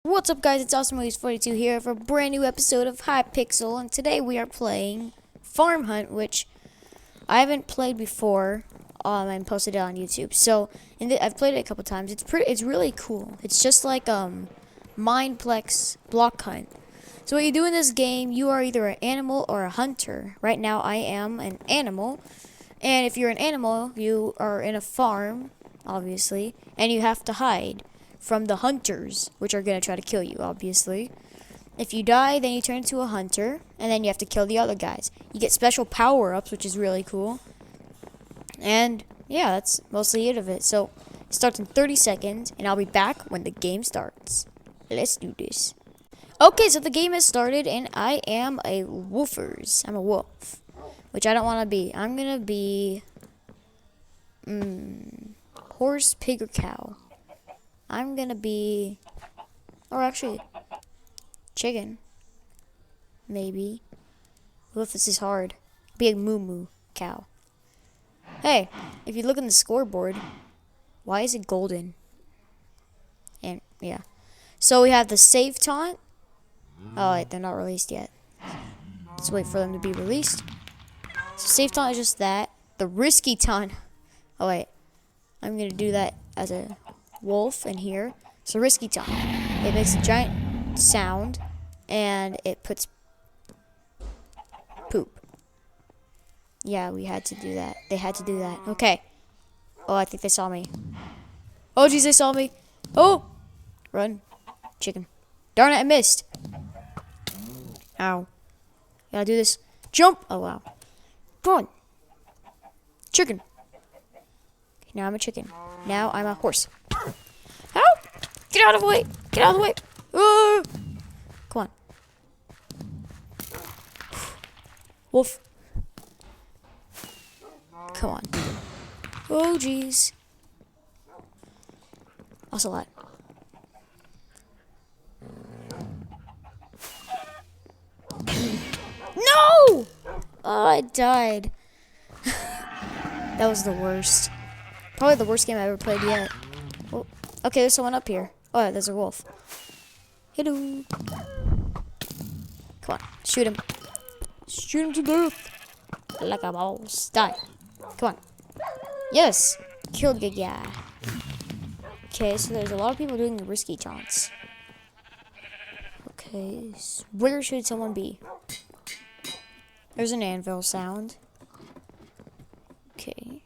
What's up, guys? It's AwesomeMovies42 here for a brand new episode of HYPIXEL, and today we are playing Farm Hunt, which I haven't played before. And posted it on YouTube. So, I've played it a couple times. It's really cool. It's just like Mineplex Block Hunt. So what you do in this game, you are either an animal or a hunter. Right now, I am an animal, and if you're an animal, you are in a farm, obviously, and you have to hide from the hunters, which are going to try to kill you, obviously. If you die, then you turn into a hunter, and then you have to kill the other guys. You get special power-ups, which is really cool. And, yeah, that's mostly it of it. So, it starts in 30 seconds, and I'll be back when the game starts. Let's do this. Okay, so the game has started, and I am a wolfers. I'm a wolf, which I don't want to be. I'm going to be horse, pig, or cow. I'm gonna be, or actually, chicken. Maybe. What if this is hard? I'll be a moo cow. Hey, if you look in the scoreboard, why is it golden? And, yeah. So we have the save taunt. Oh, wait, they're not released yet. Let's wait for them to be released. So save taunt is just that. The risky taunt. Oh, wait. I'm gonna do that as a wolf in here. So risky taunt. It makes a giant sound and it puts poop. Yeah, we had to do that. They had to do that. Okay. Oh, I think they saw me. Oh, jeez, they saw me. Oh! Run. Chicken. Darn it, I missed. Ow. Gotta do this. Jump! Oh, wow. Come on. Chicken. Okay, now I'm a chicken. Now I'm a horse. Help! Get out of the way! Get out of the way! Come on. Wolf. Come on. Oh, jeez. Ocelot. No! Oh, I died. That was the worst. Probably the worst game I ever played yet. Oh, okay, there's someone up here. Oh, yeah, there's a wolf. Hello. Come on, shoot him. Shoot him to death. Like a boss. Die. Come on. Yes. Killed the guy. Okay, so there's a lot of people doing the risky taunts. Okay, so where should someone be? There's an anvil sound. Okay.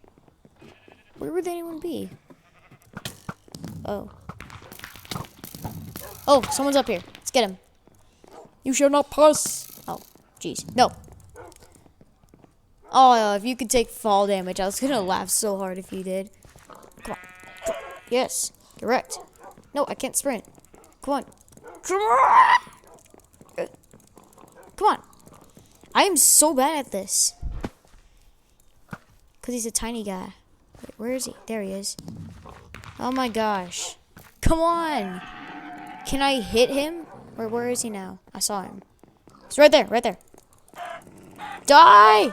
Where would anyone be? Oh. Oh, someone's up here. Let's get him. You shall not pass. Oh, jeez. No. Oh, if you could take fall damage, I was gonna laugh so hard if you did. Come on. Yes. Correct. No, I can't sprint. Come on. Come on. Come on. I am so bad at this. Because he's a tiny guy. Wait, where is he? There he is. Oh my gosh. Come on. Can I hit him? Or where is he now? I saw him. He's right there, right there. Die!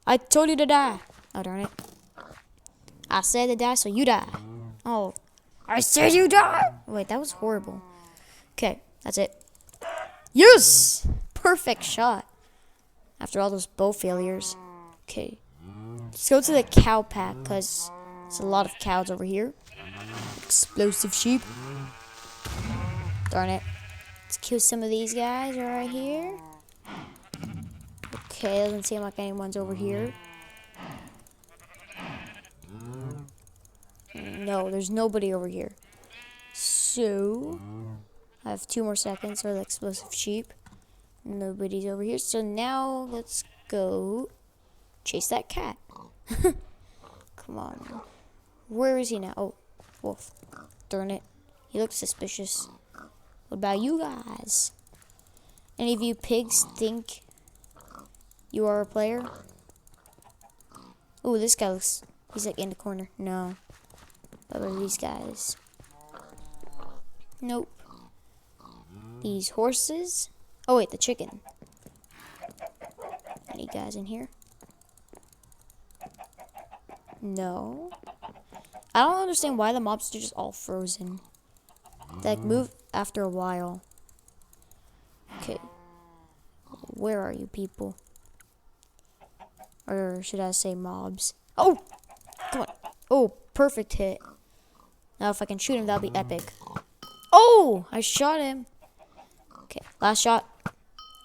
I told you to die. Oh, darn it. I said to die, so you die. Oh. I said you die! Wait, that was horrible. Okay, that's it. Yes! Perfect shot. After all those bow failures. Okay. Let's go to the cow pack, because there's a lot of cows over here. Explosive sheep. Darn it. Let's kill some of these guys right here. Okay, doesn't seem like anyone's over here. No, there's nobody over here. So, I have 2 more seconds for the explosive sheep. Nobody's over here. So now, let's go chase that cat. Come on. Where is he now? Oh, wolf. Darn it. He looks suspicious. What about you guys? Any of you pigs think you are a player? Oh, this guy looks... He's like in the corner. No. What about these guys? Nope. These horses? Oh, wait, the chicken. Any guys in here? No. I don't understand why the mobs are just all frozen. They, like, move. after a while. Okay. Where are you people? Or should I say mobs? Oh! Come on. Oh, perfect hit. Now if I can shoot him, that'll be epic. Oh! I shot him. Okay, last shot.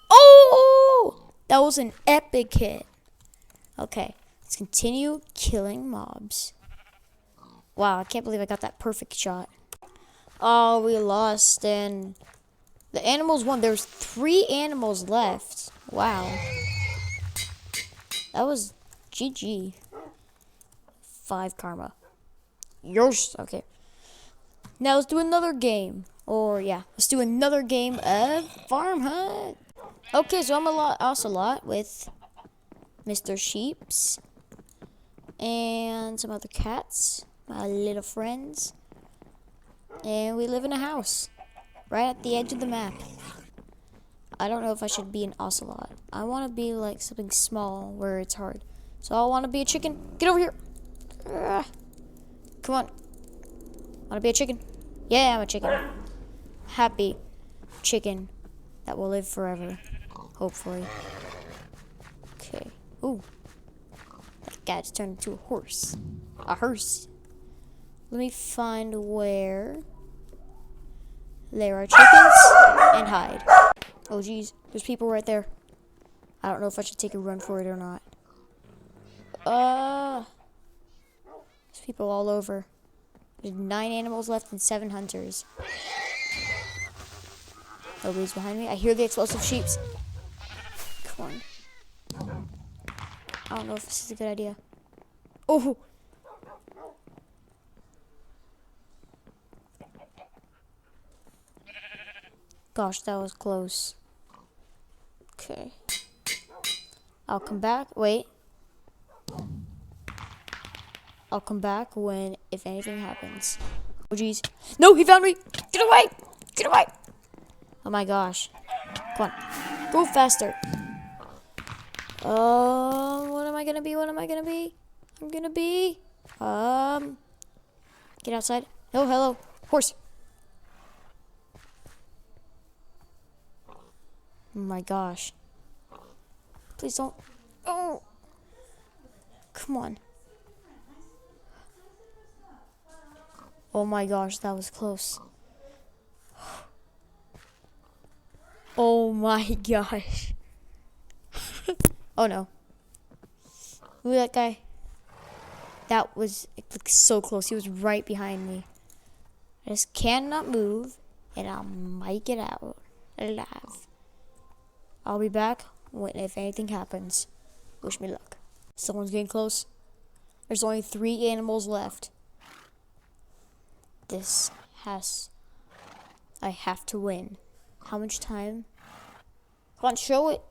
Oh! That was an epic hit. Okay, let's continue killing mobs. Wow, I can't believe I got that perfect shot. Oh, we lost, and the animals won. There's 3 animals left. Wow. That was GG. 5 karma. Yours. Okay. Now let's do another game. Or yeah, let's do another game of Farm Hunt. Okay, so I'm a ocelot with Mr. Sheeps and some other cats, my little friends. And we live in a house right at the edge of the map. I don't know if I should be an ocelot. I want to be like something small where it's hard. So I want to be a chicken. Get over here. Come on. Want to be a chicken? Yeah, I'm a chicken. Happy chicken that will live forever. Hopefully. Okay. Ooh. That guy just turned into a horse. A hearse. Let me find where there are chickens and hide. Oh, geez. There's people right there. I don't know if I should take a run for it or not. There's people all over. There's 9 animals left and 7 hunters. Nobody's behind me. I hear the explosive sheeps. Come on. I don't know if this is a good idea. Oh! Gosh, that was close. Okay. I'll come back. Wait. I'll come back if anything happens. Oh, jeez. No, he found me! Get away! Get away! Oh my gosh. Come on. Go faster. What am I gonna be? What am I gonna be? I'm gonna be... Get outside. Oh, hello. Horse. Oh my gosh. Please don't. Oh! Come on. Oh my gosh, that was close. Oh my gosh. Oh no. Look at that guy. That was so close. He was right behind me. I just cannot move, and I might get out alive. I'll be back if anything happens. Wish me luck. Someone's getting close. There's only 3 animals left. I have to win. How much time? Come on, show it.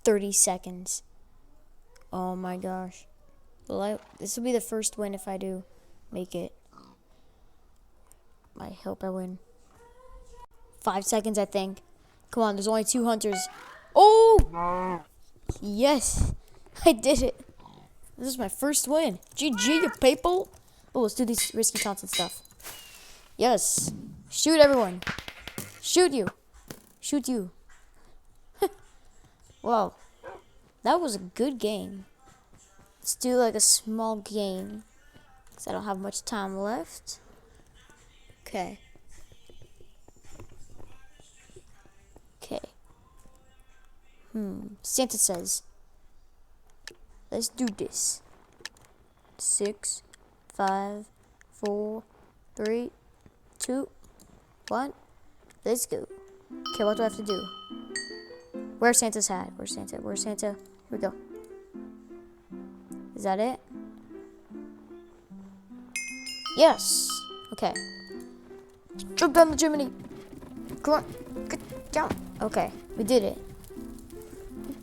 30 seconds. Oh my gosh. Well, this will be the first win if I do make it. I hope I win. 5 seconds, I think. Come on, there's only 2 hunters. Oh! Yes! I did it. This is my first win. GG, you people. Oh, let's do these risky taunts and stuff. Yes. Shoot everyone. Shoot you. Shoot you. Wow. That was a good game. Let's do like a small game, because I don't have much time left. Okay. Okay. Santa says, let's do this. 6, 5, 4, 3, 2, 1. Let's go. Okay, what do I have to do? Where's Santa's hat? Where's Santa? Where's Santa? Here we go. Is that it? Yes. Okay. Jump down the chimney. Come on. Get down. Okay, we did it.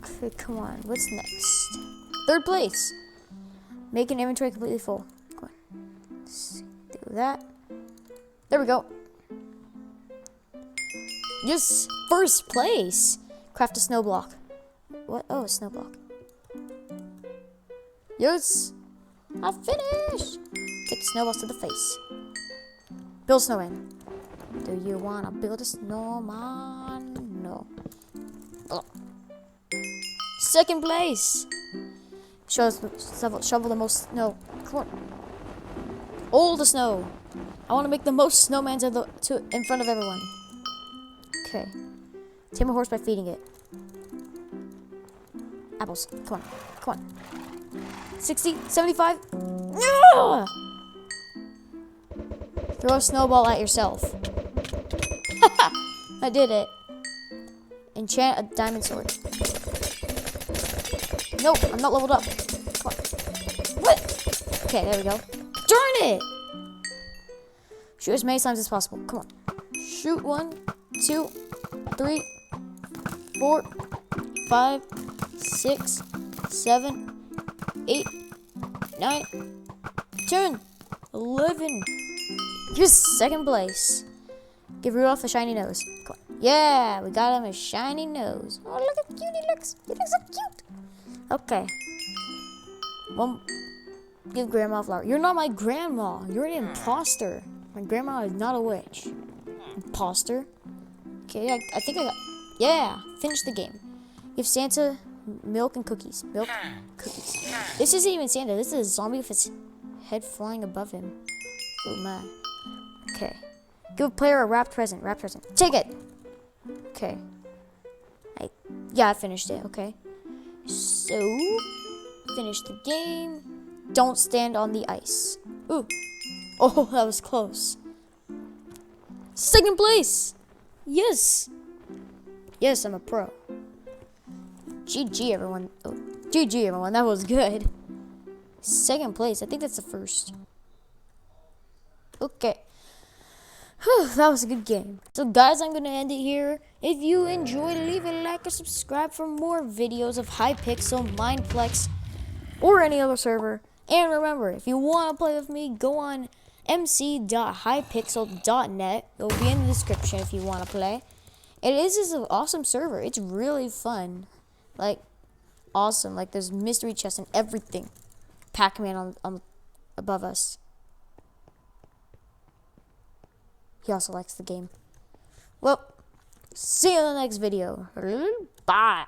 Okay, come on. What's next? 3rd place. Make an inventory completely full. Come on. Let's do that. There we go. Yes, 1st place. Craft a snow block. What? Oh, a snow block. Yes, I finished. Take the snowballs to the face. Build snowman. Do you wanna build a snowman? No. Oh. Second place. Shovel the most snow. Come on. All the snow. I want to make the most snowmans in front of everyone. Okay. Tame a horse by feeding it. Apples. Come on. Come on. 60, 75. No! Throw a snowball at yourself. I did it. Enchant a diamond sword. Nope, I'm not leveled up. Come on. What? Okay, there we go. Darn it! Shoot as many times as possible. Come on. Shoot 1, 2, 3, 4, 5, 6, 7, 8, 9, 10, 11. Here's second place. Give Rudolph a shiny nose. Come on. Yeah, we got him a shiny nose. Oh, look how cute he looks. He looks so cute. Okay. Well, give Grandma a flower. You're not my grandma. You're an imposter. My grandma is not a witch. Imposter. Okay, I think I got... Yeah, finish the game. Give Santa milk and cookies. Milk, cookies. This isn't even Santa. This is a zombie with his head flying above him. Oh, man. Okay. Give a player a wrapped present. Wrapped present. Take it! Okay. I finished it. Okay. So, finish the game. Don't stand on the ice. Ooh. Oh, that was close. Second place! Yes! Yes, I'm a pro. GG, everyone. Oh, GG, everyone. That was good. Second place. I think that's the first. Okay. Whew, that was a good game. So, guys, I'm going to end it here. If you enjoyed, leave a like or subscribe for more videos of Hypixel, Mineplex, or any other server. And remember, if you want to play with me, go on mc.hypixel.net. It will be in the description if you want to play. It is an awesome server. It's really fun. Like, awesome. Like, there's mystery chests and everything. Pac-Man on above us. He also likes the game. Well, see you in the next video. Bye.